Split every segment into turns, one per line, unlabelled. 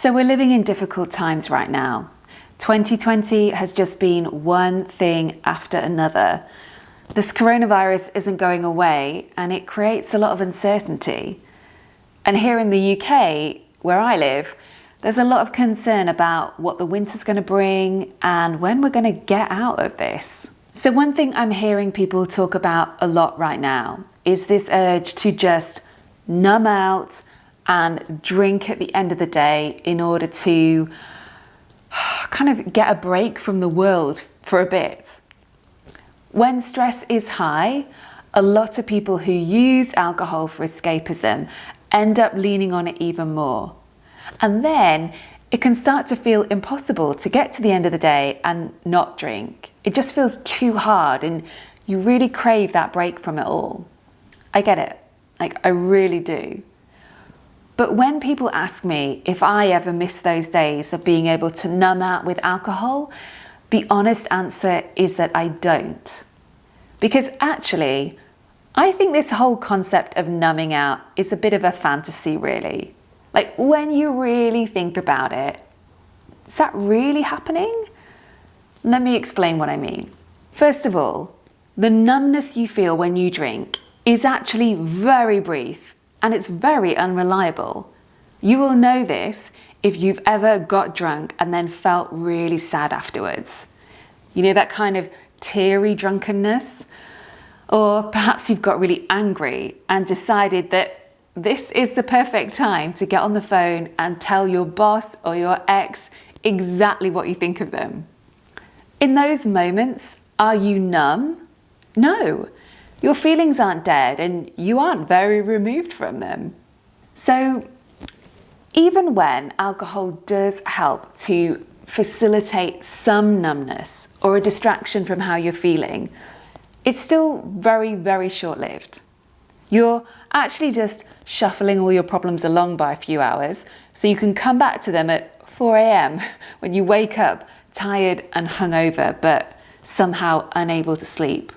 So we're living in difficult times right now. 2020 has just been one thing after another. This coronavirus isn't going away and it creates a lot of uncertainty. And here in the UK, where I live, there's a lot of concern about what the winter's going to bring and when we're going to get out of this. So one thing I'm hearing people talk about a lot right now is this urge to just numb out and drink at the end of the day in order to kind of get a break from the world for a bit. When stress is high, a lot of people who use alcohol for escapism end up leaning on it even more. And then it can start to feel impossible to get to the end of the day and not drink. It just feels too hard and you really crave that break from it all. I get it, I really do. But when people ask me if I ever miss those days of being able to numb out with alcohol, the honest answer is that I don't. Because actually, I think this whole concept of numbing out is a bit of a fantasy, really. Like, when you really think about it, is that really happening? Let me explain what I mean. First of all, the numbness you feel when you drink is actually very brief and it's very unreliable. You will know this if you've ever got drunk and then felt really sad afterwards. You know, that kind of teary drunkenness? Or perhaps you've got really angry and decided that this is the perfect time to get on the phone and tell your boss or your ex exactly what you think of them. In those moments, are you numb? No, your feelings aren't dead and you aren't very removed from them. So even when alcohol does help to facilitate some numbness or a distraction from how you're feeling, it's still very, very short-lived. You're actually just shuffling all your problems along by a few hours so you can come back to them at 4 a.m. when you wake up tired and hungover but somehow unable to sleep.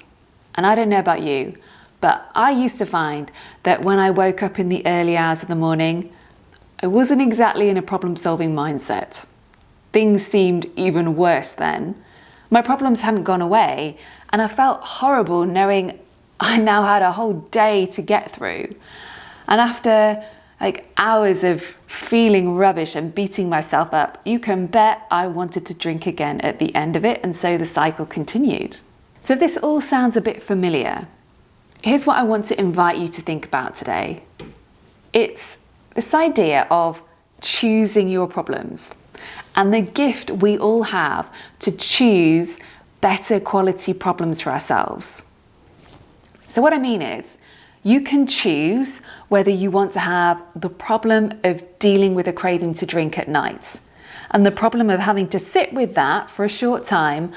And I don't know about you, but I used to find that when I woke up in the early hours of the morning, I wasn't exactly in a problem-solving mindset. Things seemed even worse then. My problems hadn't gone away and I felt horrible knowing I now had a whole day to get through. And after hours of feeling rubbish and beating myself up, you can bet I wanted to drink again at the end of it, and so the cycle continued. So if this all sounds a bit familiar, here's what I want to invite you to think about today. It's this idea of choosing your problems and the gift we all have to choose better quality problems for ourselves. So what I mean is, you can choose whether you want to have the problem of dealing with a craving to drink at night and the problem of having to sit with that for a short time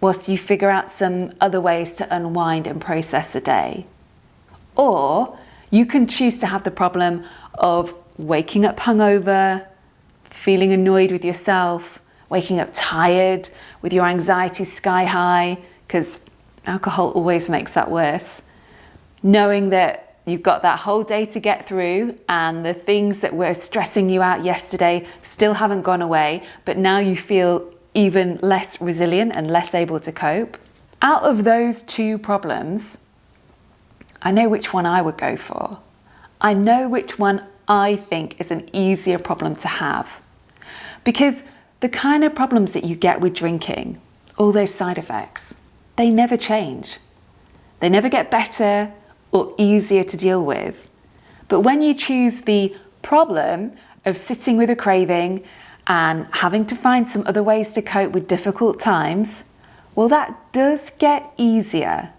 whilst you figure out some other ways to unwind and process the day. Or you can choose to have the problem of waking up hungover, feeling annoyed with yourself, waking up tired with your anxiety sky high, because alcohol always makes that worse, knowing that you've got that whole day to get through and the things that were stressing you out yesterday still haven't gone away, but now you feel even less resilient and less able to cope. Out of those two problems, I know which one I would go for. I know which one I think is an easier problem to have. Because the kind of problems that you get with drinking, all those side effects, they never change. They never get better or easier to deal with. But when you choose the problem of sitting with a craving and having to find some other ways to cope with difficult times, well, that does get easier.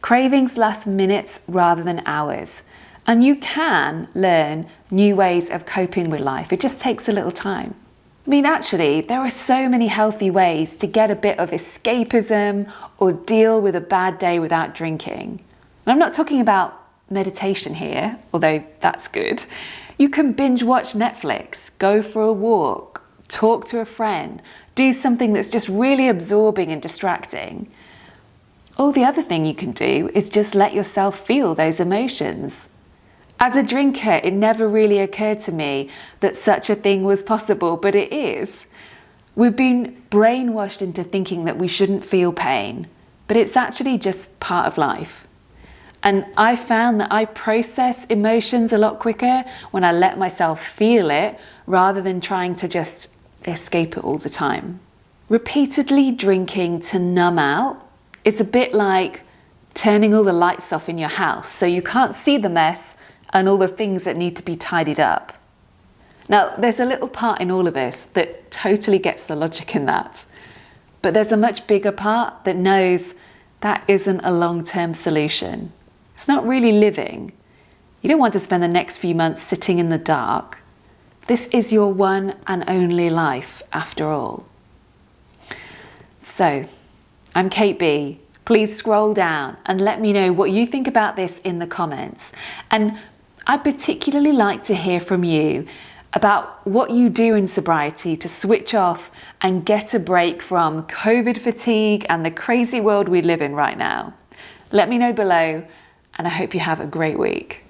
Cravings last minutes rather than hours, and you can learn new ways of coping with life. It just takes a little time. I mean, actually, there are so many healthy ways to get a bit of escapism or deal with a bad day without drinking. And I'm not talking about meditation here, although that's good. You can binge watch Netflix, go for a walk, talk to a friend, do something that's just really absorbing and distracting. Or the other thing you can do is just let yourself feel those emotions. As a drinker, it never really occurred to me that such a thing was possible, but it is. We've been brainwashed into thinking that we shouldn't feel pain, but it's actually just part of life. And I found that I process emotions a lot quicker when I let myself feel it rather than trying to just escape it all the time. Repeatedly drinking to numb out is a bit like turning all the lights off in your house so you can't see the mess and all the things that need to be tidied up. Now, there's a little part in all of this that totally gets the logic in that, but there's a much bigger part that knows that isn't a long-term solution. It's not really living. You don't want to spend the next few months sitting in the dark. This is your one and only life, after all. So, I'm Kate B. Please scroll down and let me know what you think about this in the comments. And I'd particularly like to hear from you about what you do in sobriety to switch off and get a break from COVID fatigue and the crazy world we live in right now. Let me know below, and I hope you have a great week.